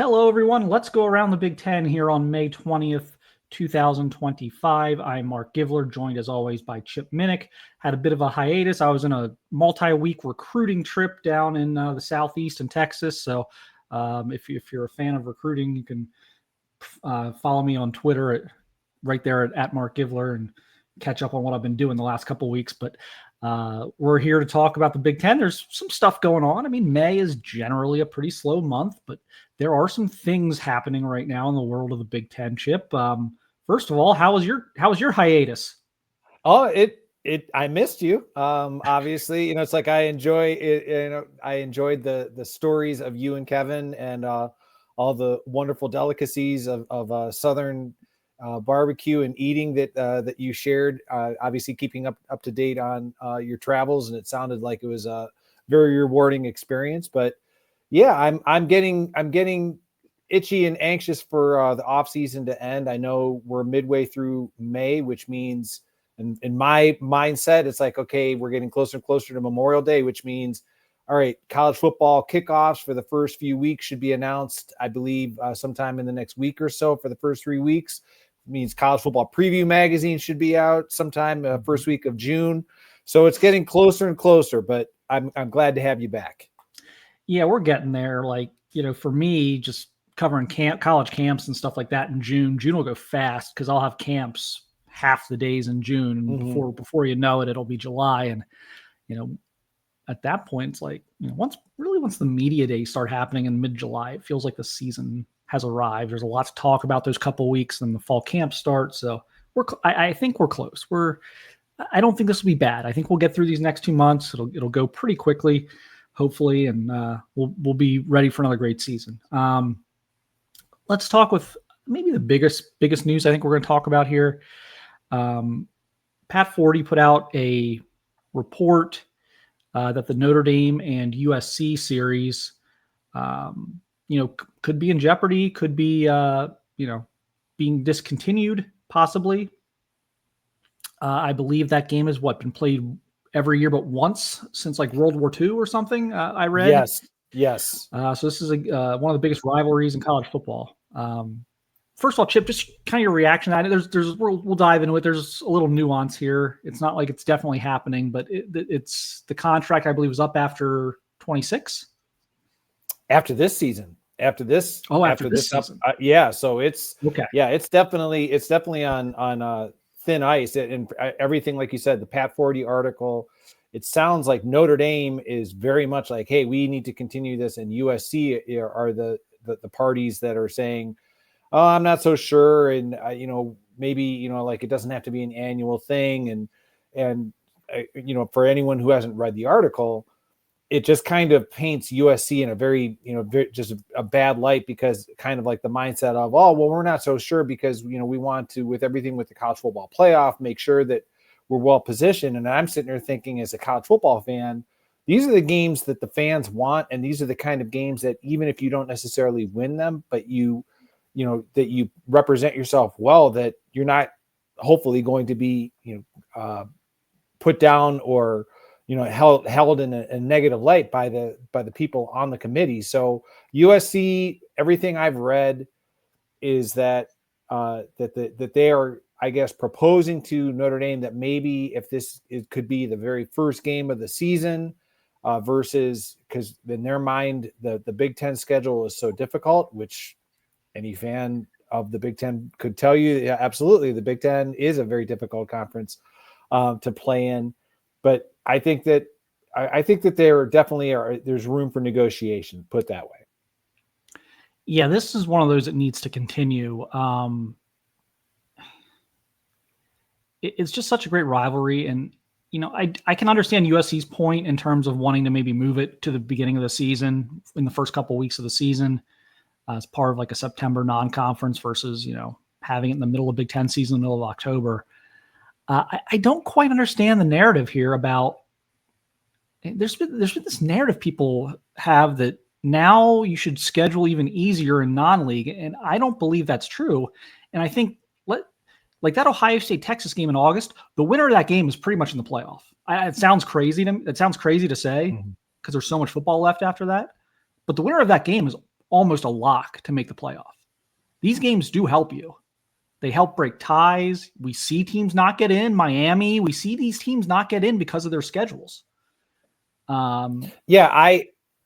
Hello, everyone. Let's go around the Big Ten here on May 20th, 2025. I'm Marc Givler, joined as always by Chip Minnich. Had a bit of a hiatus. I was in a multi-week recruiting trip down in the Southeast in Texas. So if you're a fan of recruiting, you can follow me on Twitter right there at Marc Givler and catch up on what I've been doing the last couple of weeks. But we're here to talk about the Big Ten. There's some stuff going on. I mean, May is generally a pretty slow month, but there are some things happening right now in the world of the Big Ten, Chip. First of all, how was your hiatus? Oh, I missed you. Obviously, it's like I enjoy it. I enjoyed the stories of you and Kevin and all the wonderful delicacies of Southern barbecue and eating that you shared. Obviously, keeping up to date on your travels, and it sounded like it was a very rewarding experience. But yeah, I'm getting itchy and anxious for the off season to end. I know we're midway through May, which means in my mindset, it's like, okay, we're getting closer and closer to Memorial Day, which means, all right, college football kickoffs for the first few weeks should be announced, I believe, sometime in the next week or so for the first 3 weeks. It means college football preview magazine should be out sometime first week of June. So it's getting closer and closer, but I'm glad to have you back. Yeah, we're getting there. Like, for me, just covering college camps and stuff like that in June will go fast because I'll have camps half the days in June. And before you know it, it'll be July. And, at that point, it's like, once the media days start happening in mid-July, it feels like the season has arrived. There's a lot to talk about those couple of weeks, and the fall camp starts. So I think we're close. I don't think this will be bad. I think we'll get through these next 2 months. It'll go pretty quickly, hopefully, and we'll be ready for another great season. Let's talk with maybe the biggest news I think we're going to talk about here. Pat Forde put out a report that the Notre Dame and USC series, could be in jeopardy, could be, being discontinued, possibly. I believe that game has been played every year but once since like World War II or something, I read. Yes. So this is one of the biggest rivalries in college football. First of all, Chip, just kind of your reaction. I know we'll dive into it. There's a little nuance here. It's not like it's definitely happening, but it's the contract, I believe, was up after 26. After this season. After this season. So it's okay. Yeah, it's definitely on thin ice, and everything, like you said, the Pat Forde article. It sounds like Notre Dame is very much like, hey, we need to continue this, and USC are the parties that are saying, oh, I'm not so sure, and maybe like it doesn't have to be an annual thing, and for anyone who hasn't read the article, it just kind of paints USC in a very just a bad light, because kind of like the mindset of, oh, well, we're not so sure because we want to, with everything with the college football playoff, make sure that we're well positioned. And I'm sitting there thinking, as a college football fan, these are the games that the fans want, and these are the kind of games that even if you don't necessarily win them, but that you represent yourself well, that you're not hopefully going to be put down or held in a negative light by the people on the committee. So USC, everything I've read is that that they are, I guess, proposing to Notre Dame that maybe if it could be the very first game of the season, versus, because in their mind the Big Ten schedule is so difficult, which any fan of the Big Ten could tell you. Yeah, absolutely, the Big Ten is a very difficult conference to play in. But I think that there definitely there's room for negotiation, put that way. Yeah, this is one of those that needs to continue. It's just such a great rivalry, and I can understand USC's point in terms of wanting to maybe move it to the beginning of the season, in the first couple of weeks of the season, as part of like a September non-conference versus having it in the middle of Big Ten season, in the middle of October. I don't quite understand the narrative here about. There's been this narrative people have that now you should schedule even easier in non-league, and I don't believe that's true. And I think like that Ohio State Texas game in August, the winner of that game is pretty much in the playoff. It sounds crazy to say because there's so much football left after that, but the winner of that game is almost a lock to make the playoff. These games do help you. They help break ties. We see teams not get in. Miami, we see these teams not get in because of their schedules. I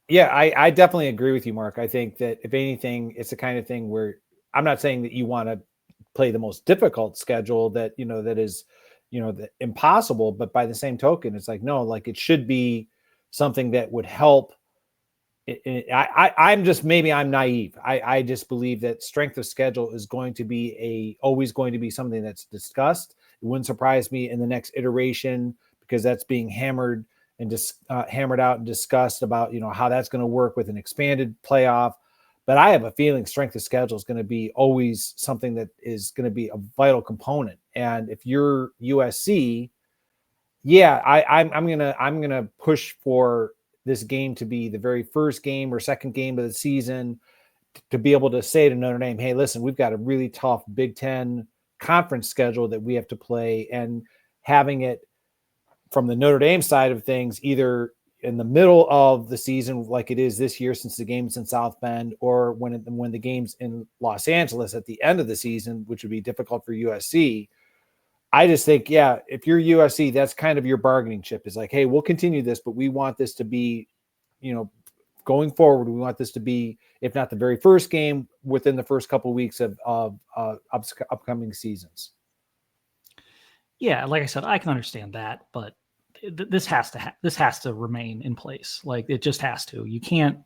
definitely agree with you, Mark. I think that if anything, it's the kind of thing where I'm not saying that you want to play the most difficult schedule that is impossible, but by the same token, it's like, no, like it should be something that would help. I'm naive. I just believe that strength of schedule is going to be always going to be something that's discussed. It wouldn't surprise me in the next iteration, because that's being hammered and just hammered out and discussed about, how that's going to work with an expanded playoff. But I have a feeling strength of schedule is going to be always something that is going to be a vital component. And if you're USC, I'm gonna push for this game to be the very first game or second game of the season, to be able to say to Notre Dame, hey, listen, we've got a really tough Big Ten conference schedule that we have to play, and having it from the Notre Dame side of things, either in the middle of the season, like it is this year, since the game's in South Bend, or when the game's in Los Angeles at the end of the season, which would be difficult for USC. I just think, if you're USC, that's kind of your bargaining chip, is like, hey, we'll continue this, but we want this to be, going forward, we want this to be, if not the very first game, within the first couple of weeks of upcoming seasons. Yeah, like I said, I can understand that, but this has to remain in place. Like, it just has to. You can't.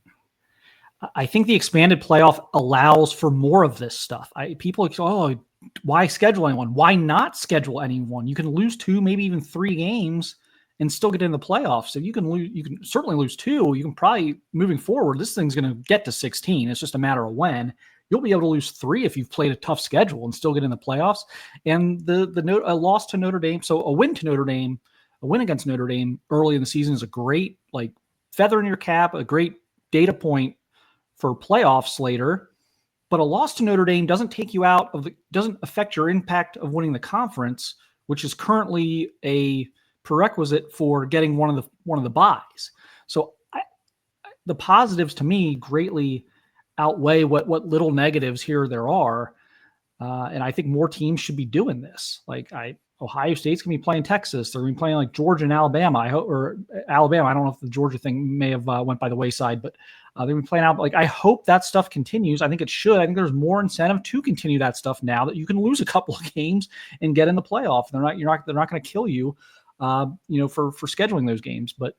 I think the expanded playoff allows for more of this stuff. People go, why schedule anyone? Why not schedule anyone? You can lose 2, maybe even 3 games and still get in the playoffs. So you can certainly lose 2. You can probably, moving forward, this thing's going to get to 16. It's just a matter of when. You'll be able to lose 3 if you've played a tough schedule and still get in the playoffs. And a loss to Notre Dame, so a win against Notre Dame early in the season is a great feather in your cap, a great data point for playoffs later. But a loss to Notre Dame doesn't take you out of doesn't affect your impact of winning the conference, which is currently a prerequisite for getting one of the buys. So the positives to me greatly outweigh what little negatives here there are. And I think more teams should be doing this. Ohio State's going to be playing Texas. They're going to be playing like Georgia and Alabama. or Alabama. I don't know if the Georgia thing may have went by the wayside, but they're going to be playing out. I hope that stuff continues. I think it should. I think there's more incentive to continue that stuff now that you can lose a couple of games and get in the playoff. They're not going to kill you, for scheduling those games. But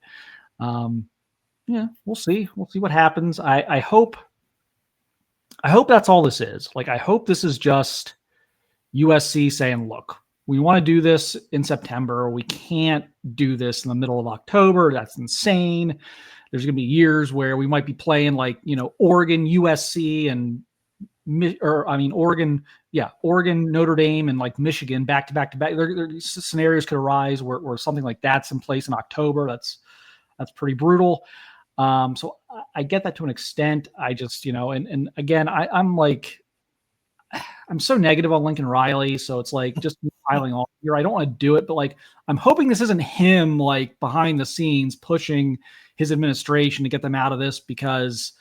we'll see. We'll see what happens. I hope that's all this is. I hope this is just USC saying, look, we want to do this in September. We can't do this in the middle of October. That's insane. There's going to be years where we might be playing Oregon, USC, and Oregon, Notre Dame, and Michigan back to back to back. Scenarios could arise where something like that's in place in October. That's pretty brutal. So I get that to an extent. I just, and again, I'm so negative on Lincoln Riley. So it's just piling on here. I don't want to do it, but I'm hoping this isn't him behind the scenes pushing his administration to get them out of this, because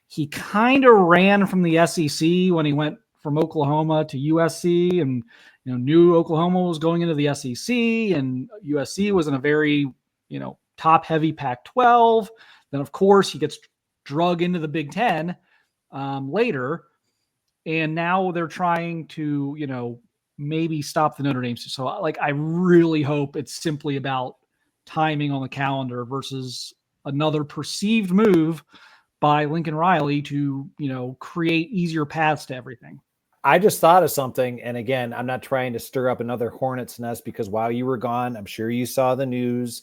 he kind of ran from the SEC when he went from Oklahoma to USC, and knew Oklahoma was going into the SEC, and USC was in a very top heavy Pac-12. Then of course he gets drug into the Big Ten later, and now they're trying to maybe stop the Notre Dame. So I really hope it's simply about timing on the calendar versus another perceived move by Lincoln Riley to, create easier paths to everything. I just thought of something. And again, I'm not trying to stir up another hornet's nest, because while you were gone, I'm sure you saw the news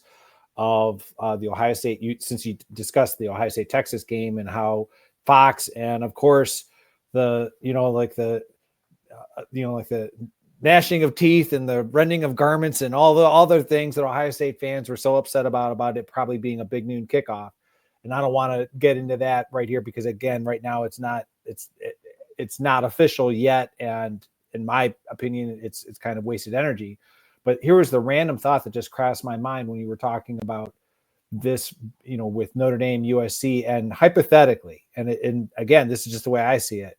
of the Ohio State, since you discussed the Ohio State Texas game, and how Fox, and of course the gnashing of teeth and the rending of garments and all the other things that Ohio State fans were so upset about it probably being a big noon kickoff. And I don't want to get into that right here, because again, right now it's not official yet. And in my opinion, it's kind of wasted energy. But here was the random thought that just crossed my mind when you were talking about this, with Notre Dame, USC, and hypothetically, and again, this is just the way I see it,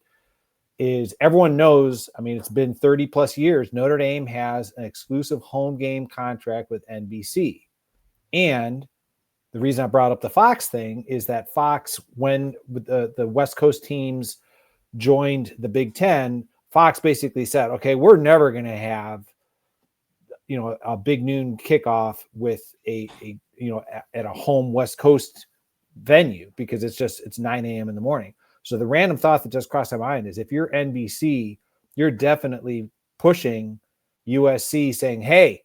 is everyone knows, I mean, it's been 30 plus years, Notre Dame has an exclusive home game contract with NBC. And the reason I brought up the Fox thing is that Fox, when the West Coast teams joined the Big Ten, Fox basically said, okay, we're never going to have, a big noon kickoff with at a home West Coast venue, because it's 9 a.m. in the morning. So the random thought that just crossed my mind is, if you're NBC, you're definitely pushing USC, saying, hey,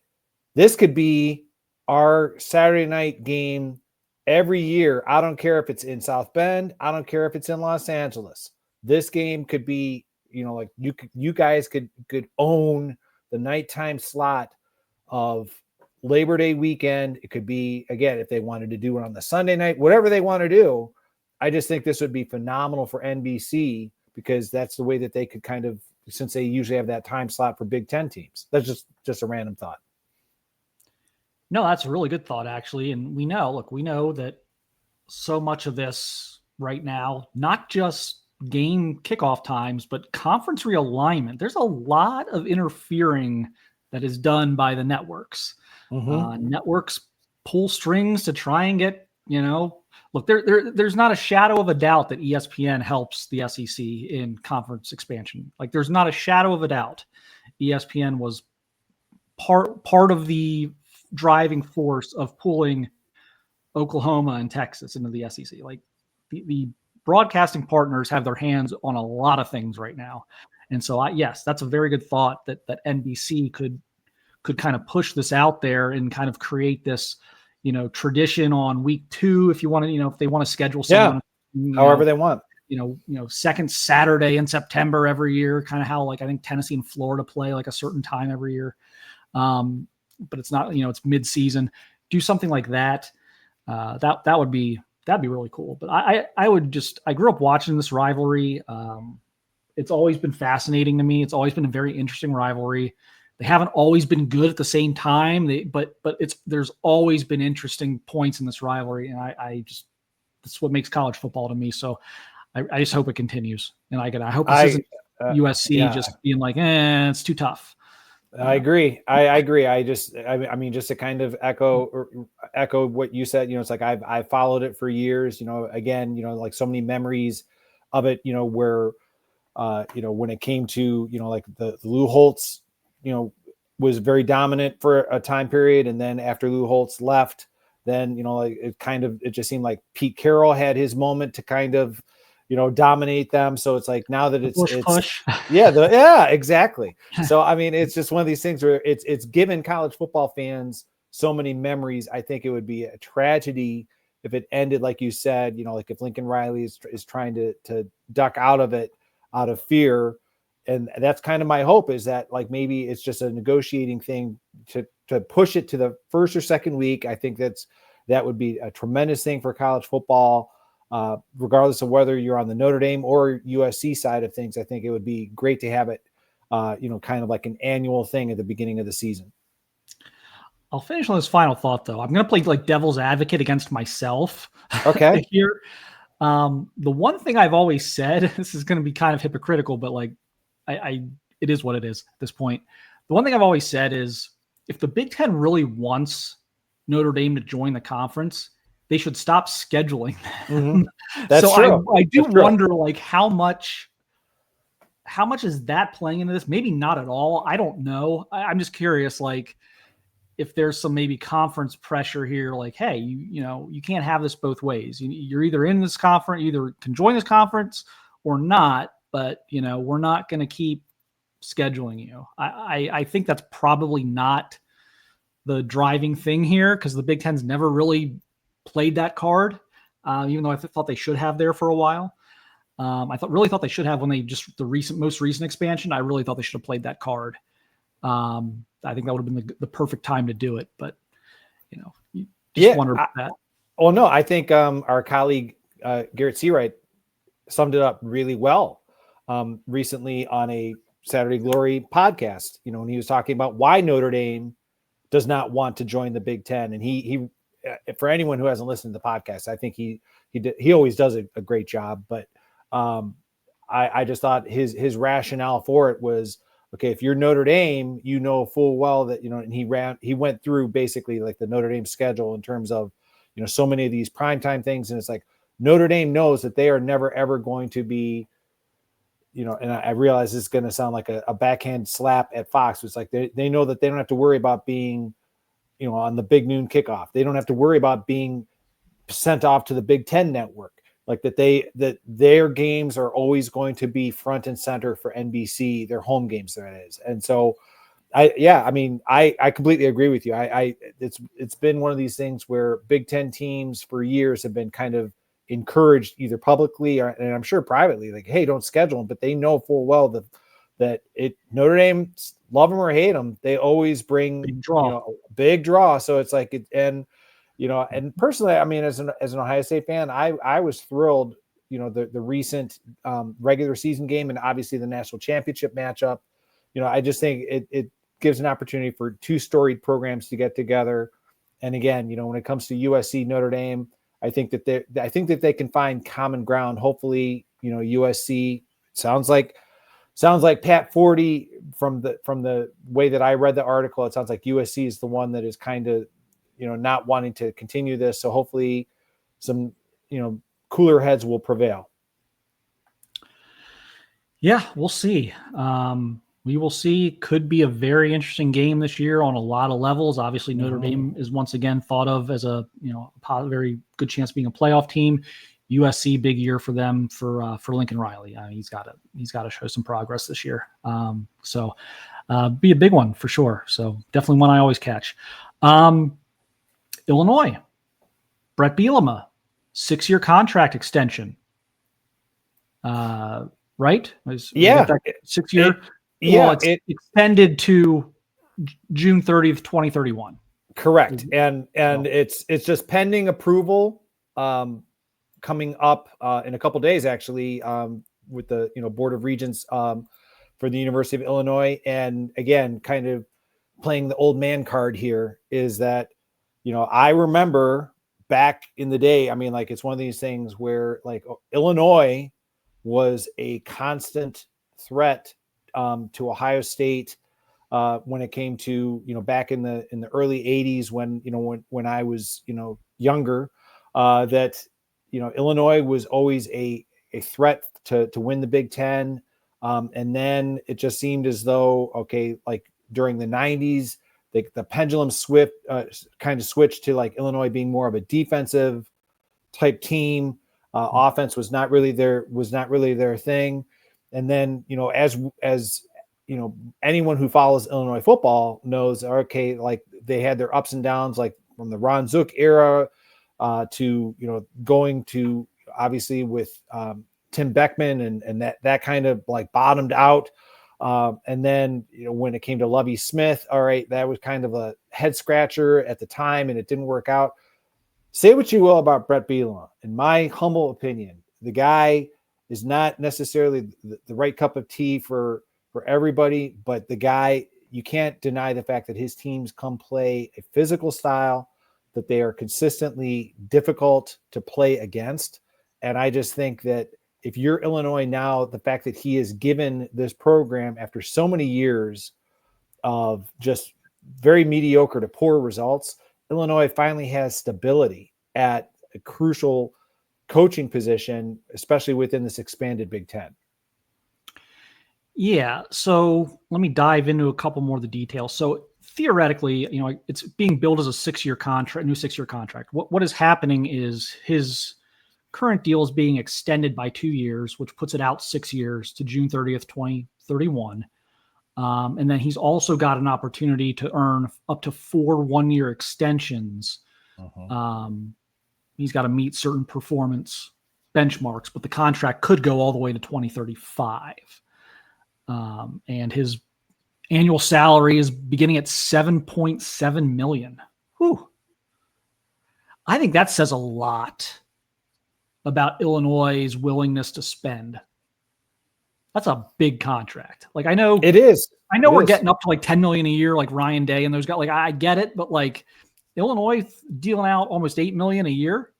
this could be our Saturday night game every year. I don't care if it's in South Bend. I don't care if it's in Los Angeles. This game could be, like you guys could own the nighttime slot of Labor Day weekend. It could be, again, if they wanted to do it on the Sunday night, whatever they want to do. I just think this would be phenomenal for NBC, because that's the way that they could kind of, since they usually have that time slot for Big Ten teams. That's just a random thought. No, that's a really good thought, actually. And we know that so much of this right now, not just game kickoff times, but conference realignment, there's a lot of interfering that is done by the networks. Networks pull strings to try and get, look, there's not a shadow of a doubt that ESPN helps the SEC in conference expansion. Like, there's not a shadow of a doubt. ESPN was part of the driving force of pulling Oklahoma and Texas into the SEC. Like, the broadcasting partners have their hands on a lot of things right now. And so yes, that's a very good thought that NBC could kind of push this out there and kind of create this, tradition on week 2, if you want to, if they want to schedule someone, however they want, second Saturday in September every year, kind of how, like, I think Tennessee and Florida play like a certain time every year. But it's not, it's mid-season. Do something like that. That'd be really cool. But I grew up watching this rivalry. It's always been fascinating to me. It's always been a very interesting rivalry. They haven't always been good at the same time. But there's always been interesting points in this rivalry. And that's what makes college football to me. So I just hope it continues. And I hope this isn't USC just being like, it's too tough. I agree. I agree. I mean, just to kind of echo what you said, it's like I've followed it for years, again, like so many memories of it, where, when it came to, like the Lou Holtz, was very dominant for a time period. And then after Lou Holtz left, then, like it just seemed like Pete Carroll had his moment to kind of, dominate them. So it's like, now that it's push. Yeah, exactly. So, I mean, it's just one of these things where it's given college football fans so many memories. I think it would be a tragedy if it ended, like you said, like if Lincoln Riley is trying to duck out of it out of fear. And that's kind of my hope, is that, like, maybe it's just a negotiating thing to push it to the first or second week. I think that would be a tremendous thing for college football. Regardless of whether you're on the Notre Dame or USC side of things, I think it would be great to have it, kind of like an annual thing at the beginning of the season. I'll finish on this final thought, though. I'm going to play like devil's advocate against myself. Okay. Here. The one thing I've always said, this is going to be kind of hypocritical, but like it is what it is at this point. The one thing I've always said is, if the Big Ten really wants Notre Dame to join the conference, they should stop scheduling them. That's so true. I do wonder, like, how much is that playing into this? Maybe not at all. I don't know. I'm just curious, like, if there's some maybe conference pressure here, like, hey, you can't have this both ways. You're either in this conference, you either can join this conference or not, but we're not going to keep scheduling you. I think that's probably not the driving thing here, because the Big Ten's never really played that card, even though I thought they should have there for a while. I really thought they should have when they just most recent expansion. I really thought they should have played that card. I think that would have been the perfect time to do it, but you just wonder about that. Well, no, I think our colleague Garrett Seawright summed it up really well recently on a Saturday Glory podcast. When he was talking about why Notre Dame does not want to join the Big Ten, and he for anyone who hasn't listened to the podcast, I think he always does a great job. But I just thought his rationale for it was, okay, if you're Notre Dame, you know full well that, and he went through basically like the Notre Dame schedule in terms of, so many of these primetime things. And it's like Notre Dame knows that they are never, ever going to be, and I realize this is going to sound like a backhand slap at Fox. It's like they know that they don't have to worry about being, on the big noon kickoff. They don't have to worry about being sent off to the Big Ten network. Like that their games are always going to be front and center for NBC, their home games, that is. And so I completely agree with you. It's been one of these things where Big Ten teams for years have been kind of encouraged either publicly or, and I'm sure privately, like, hey, don't schedule them, but they know full well that Notre Dame, love them or hate them, they always bring big draw. So it's like and personally, I mean, as an Ohio State fan, I was thrilled, the recent regular season game and obviously the national championship matchup. I just think it gives an opportunity for two storied programs to get together. And again, when it comes to USC, Notre Dame, I think that they can find common ground. Hopefully, USC sounds like Pat Forde from the way that I read the article. It sounds like USC is the one that is kind of, not wanting to continue this. So hopefully some, cooler heads will prevail. Yeah, we'll see. We will see. Could be a very interesting game this year on a lot of levels. Obviously, Notre Dame is once again thought of as a very good chance of being a playoff team. USC, big year for them for Lincoln Riley. He's got to show some progress this year. So be a big one for sure. So definitely one I always catch. Illinois, Bret Bielema, 6-year contract extension. Right? 6-year. Yeah, it's extended to June 30th, 2031. Correct. And it's just pending approval coming up in a couple of days, actually, with the Board of Regents for the University of Illinois. And again, kind of playing the old man card here is that, I remember back in the day, I mean, like, it's one of these things where like Illinois was a constant threat to Ohio State when it came to, back in the early 80s when I was, younger, that, Illinois was always a threat to win the Big Ten. And then it just seemed as though, okay, like during the 90s, the pendulum kind of switched to like Illinois being more of a defensive type team. Offense was not really their thing. And then, as anyone who follows Illinois football knows, okay, like they had their ups and downs, like from the Ron Zook era to, going to obviously with Tim Beckman and that kind of like bottomed out. And then, when it came to Lovie Smith, all right, that was kind of a head scratcher at the time and it didn't work out. Say what you will about Bret Bielema. In my humble opinion, the guy is not necessarily the right cup of tea for everybody, but the guy, you can't deny the fact that his teams come play a physical style, that they are consistently difficult to play against. And I just think that if you're Illinois now, the fact that he has given this program after so many years of just very mediocre to poor results, Illinois finally has stability at a crucial coaching position, especially within this expanded Big Ten. Yeah. So let me dive into a couple more of the details. So theoretically, it's being billed as a 6-year contract, new 6-year contract. What is happening is his current deal is being extended by 2 years, which puts it out 6 years to June 30th, 2031. And then he's also got an opportunity to earn up to 4 1-year extensions. He's got to meet certain performance benchmarks, but the contract could go all the way to 2035. And his annual salary is beginning at $7.7 million. Whew. I think that says a lot about Illinois' willingness to spend. That's a big contract. Like, I know it is. I know we're getting up to like $10 million a year, like Ryan Day, and those guys. Like, I get it, but like, Illinois dealing out almost $8 million a year.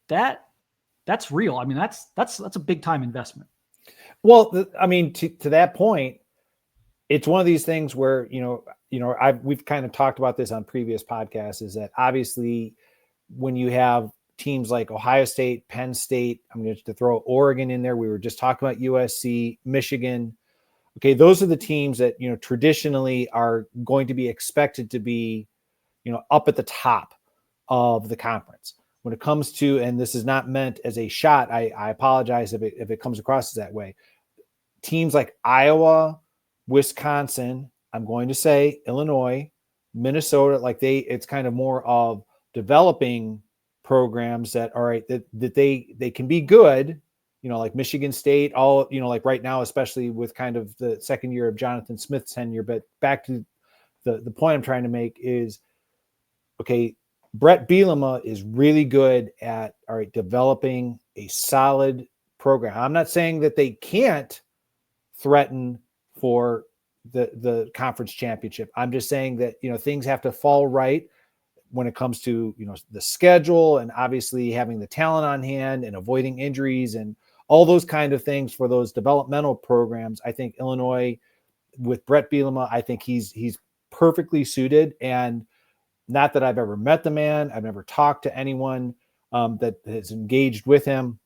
That's real. I mean, that's a big time investment. Well, I mean, to that point, it's one of these things where, we've kind of talked about this on previous podcasts, is that obviously when you have teams like Ohio State, Penn State, I'm going to throw Oregon in there. We were just talking about USC, Michigan. Okay. Those are the teams that, traditionally are going to be expected to be, up at the top of the conference. When it comes to, and this is not meant as a shot, I apologize if it comes across that way. Teams like Iowa, Wisconsin, I'm going to say Illinois, Minnesota, it's kind of more of developing programs that, all right, that they can be good, like Michigan State, all, like right now, especially with kind of the second year of Jonathan Smith's tenure. But back to the point I'm trying to make is, okay, Bret Bielema is really good at, all right, developing a solid program. I'm not saying that they can't threaten for the conference championship. I'm just saying that, things have to fall right when it comes to, the schedule, and obviously having the talent on hand and avoiding injuries and all those kind of things for those developmental programs. I think Illinois with Bret Bielema, I think he's perfectly suited. And not that I've ever met the man. I've never talked to anyone that has engaged with him.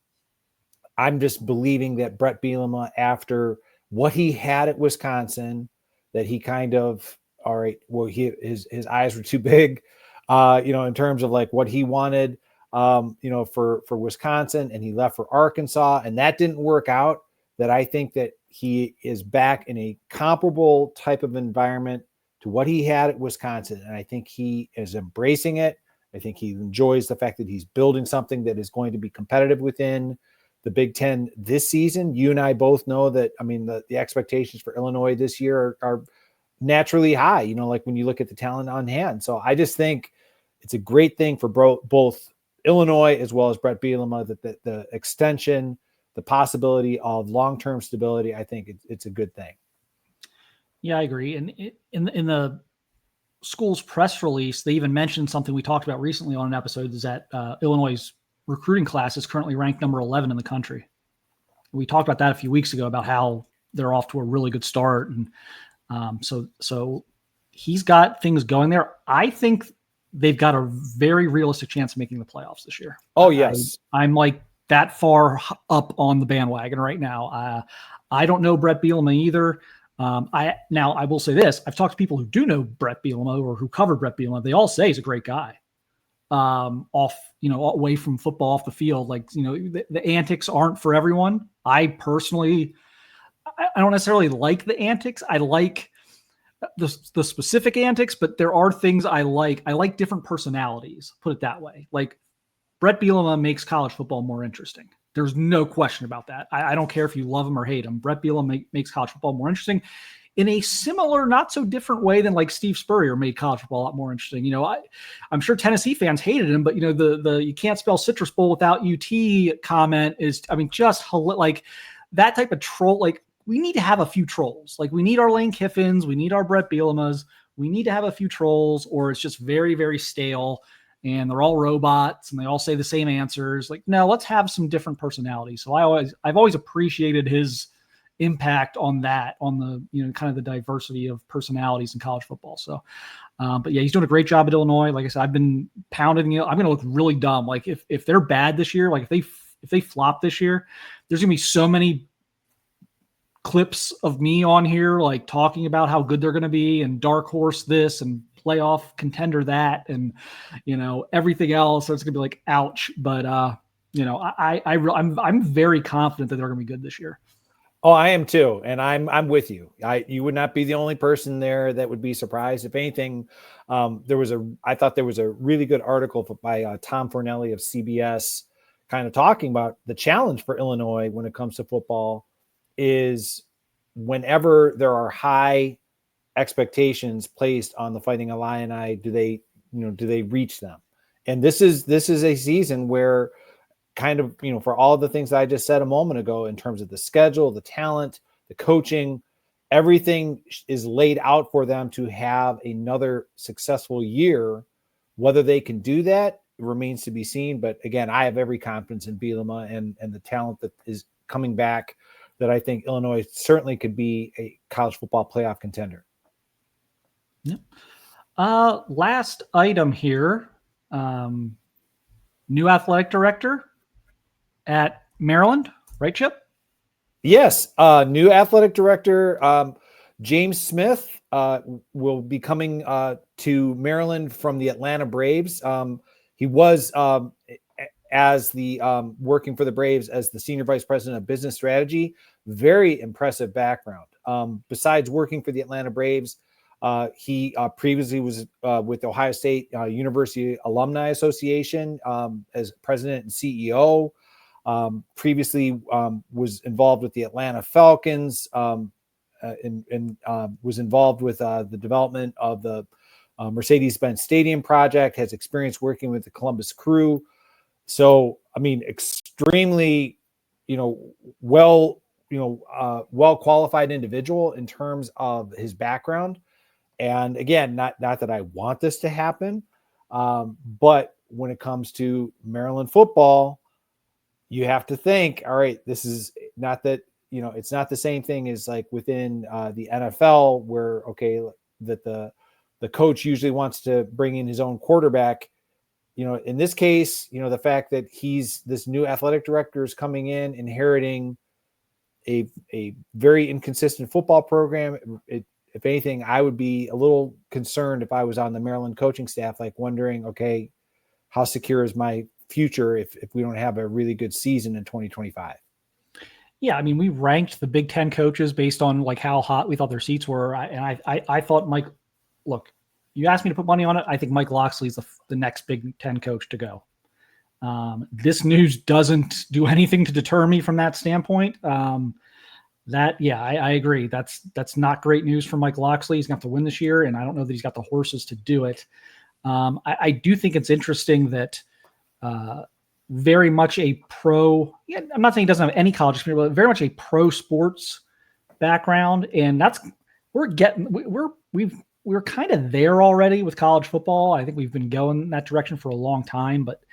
I'm just believing that Bret Bielema, after what he had at Wisconsin, that he kind of, all right, well, his eyes were too big, in terms of like what he wanted, for Wisconsin, and he left for Arkansas, and that didn't work out. That I think that he is back in a comparable type of environment to what he had at Wisconsin. And I think he is embracing it. I think he enjoys the fact that he's building something that is going to be competitive within the Big Ten this season. You and I both know that, I mean, the expectations for Illinois this year are naturally high, like when you look at the talent on hand. So I just think it's a great thing for both Illinois as well as Bret Bielema, that the extension, the possibility of long-term stability, I think it's a good thing. Yeah, I agree. And in the school's press release, they even mentioned something we talked about recently on an episode, is that Illinois' recruiting class is currently ranked number 11 in the country. We talked about that a few weeks ago, about how they're off to a really good start. And so he's got things going there. I think they've got a very realistic chance of making the playoffs this year. Oh, yes. I'm like that far up on the bandwagon right now. I don't know Bret Bielema either. I will say this. I've talked to people who do know Bret Bielema or who covered Bret Bielema. They all say he's a great guy. Away from football, off the field, the antics aren't for everyone. I personally, I don't necessarily like the antics. I like the specific antics, but there are things I like. I like different personalities, put it that way. Like Bret Bielema makes college football more interesting. There's no question about that. I don't care if you love him or hate him. Bret Bielema makes college football more interesting in a similar, not so different way than like Steve Spurrier made college football a lot more interesting. I'm sure Tennessee fans hated him, but the you can't spell Citrus Bowl without UT comment is, just like that type of troll. Like, we need to have a few trolls. Like, we need our Lane Kiffins, we need our Bret Bielemas, we need to have a few trolls, or it's just very, very stale. And they're all robots and they all say the same answers. Like, no, let's have some different personalities. So I've always appreciated his impact on that, on the, kind of the diversity of personalities in college football. So, but yeah, he's doing a great job at Illinois. Like I said, I've been pounding, I'm going to look really dumb. Like if they're bad this year, like if they flop this year, there's gonna be so many clips of me on here, like talking about how good they're going to be and dark horse this and playoff contender that, and everything else. So it's gonna be like, ouch. But I'm very confident that they're gonna be good this year. Oh, I am too, and I'm with you. You would not be the only person there that would be surprised. If anything, I thought there was a really good article by Tom Fornelli of CBS, kind of talking about the challenge for Illinois when it comes to football is whenever there are high expectations placed on the Fighting Illini, do they reach them? And this is a season where kind of, for all of the things that I just said a moment ago, in terms of the schedule, the talent, the coaching, everything is laid out for them to have another successful year Whether they can do that remains to be seen. But again, I have every confidence in Bielema and the talent that is coming back, that I think Illinois certainly could be a college football playoff contender. Yeah. Last item here. New athletic director at Maryland, right, Chip? Yes. New athletic director, James Smith, will be coming to Maryland from the Atlanta Braves. He was as the working for the Braves as the senior vice president of business strategy. Very impressive background. Besides working for the Atlanta Braves, he previously was with Ohio State University Alumni Association as president and CEO. Previously was involved with the Atlanta Falcons and was involved with the development of the Mercedes-Benz Stadium project, has experience working with the Columbus Crew. So, I mean, extremely, well qualified individual in terms of his background. And again, not that I want this to happen, but when it comes to Maryland football, you have to think, all right, this is not that, it's not the same thing as like within the NFL where, okay, that the coach usually wants to bring in his own quarterback. In this case, the fact that this new athletic director is coming in, inheriting a very inconsistent football program. If anything, I would be a little concerned if I was on the Maryland coaching staff, like wondering, okay, how secure is my future if we don't have a really good season in 2025? Yeah, I mean, we ranked the Big Ten coaches based on like how hot we thought their seats were. I thought Mike, look, you asked me to put money on it. I think Mike Locksley is the next Big Ten coach to go. This news doesn't do anything to deter me from that standpoint. I agree. That's not great news for Mike Locksley. He's going to have to win this year, and I don't know that he's got the horses to do it. I do think it's interesting that very much a pro. Yeah, I'm not saying he doesn't have any college experience, but very much a pro sports background, and we're kind of there already with college football. I think we've been going in that direction for a long time, but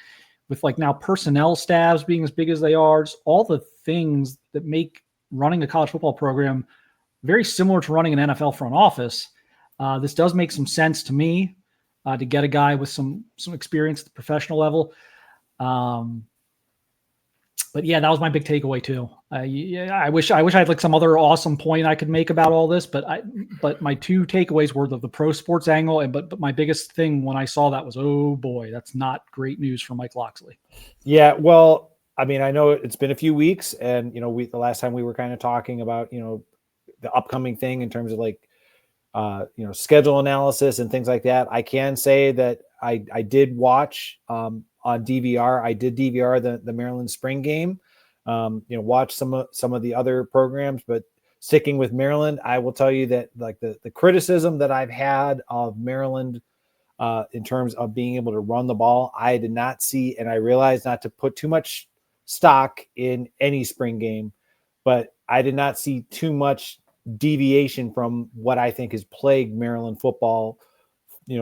with like now personnel staffs being as big as they are, just all the things that make running a college football program very similar to running an NFL front office. This does make some sense to me to get a guy with some experience at the professional level. But yeah, that was my big takeaway too. I wish I had like some other awesome point I could make about all this, but my two takeaways were the pro sports angle, but my biggest thing when I saw that was, oh boy, that's not great news for Mike Locksley. Yeah, well, I mean, I know it's been a few weeks, and the last time we were kind of talking about the upcoming thing in terms of like schedule analysis and things like that. I can say that I did watch on DVR. I did DVR the Maryland spring game. Watch some of the other programs, but sticking with Maryland, I will tell you that like the criticism that I've had of Maryland in terms of being able to run the ball, I did not see, and I realized not to put too much stock in any spring game, but I did not see too much deviation from what I think has plagued Maryland football,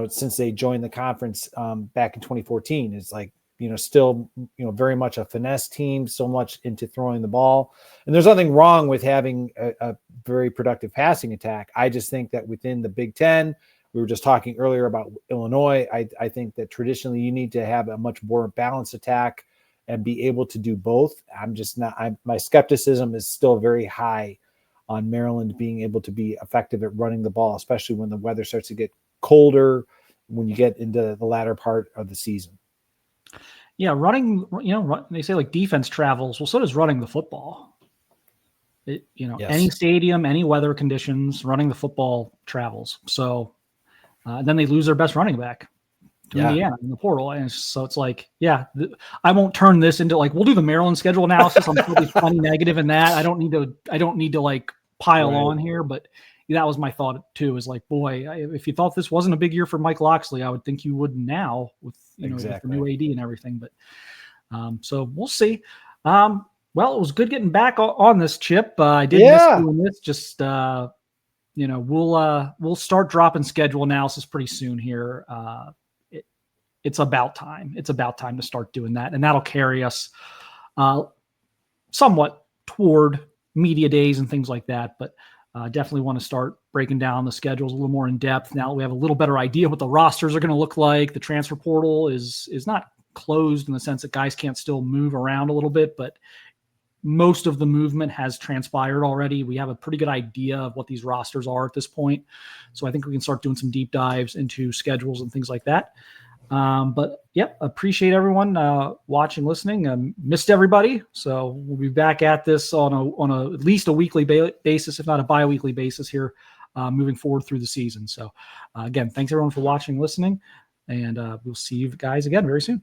since they joined the conference back in 2014. It's like, still, very much a finesse team, so much into throwing the ball. And there's nothing wrong with having a very productive passing attack. I just think that within the Big Ten, we were just talking earlier about Illinois. I think that traditionally you need to have a much more balanced attack and be able to do both. My skepticism is still very high on Maryland being able to be effective at running the ball, especially when the weather starts to get colder, when you get into the latter part of the season. Yeah, running, they say like defense travels. Well, so does running the football. Yes. Any stadium, any weather conditions, running the football travels. So then they lose their best running back to Indiana in the portal. And so it's like, I won't turn this into like, we'll do the Maryland schedule analysis. I'm probably funny negative in that. I don't need to like pile on here, but that was my thought too, is like, boy, if you thought this wasn't a big year for Mike Locksley, I would think you would now with, with the new AD and everything. But so we'll see. Well, it was good getting back on this, Chip. I did miss doing this. Just, we'll start dropping schedule analysis pretty soon here. it's about time. It's about time to start doing that. And that'll carry us somewhat toward media days and things like that. But definitely want to start breaking down the schedules a little more in depth. Now we have a little better idea what the rosters are going to look like. The transfer portal is not closed in the sense that guys can't still move around a little bit, but most of the movement has transpired already. We have a pretty good idea of what these rosters are at this point. So I think we can start doing some deep dives into schedules and things like that. But yep, appreciate everyone watching, listening. Missed everybody, so we'll be back at this on a at least a weekly basis, if not a bi-weekly basis here, moving forward through the season. So again, thanks everyone for watching, listening, and we'll see you guys again very soon.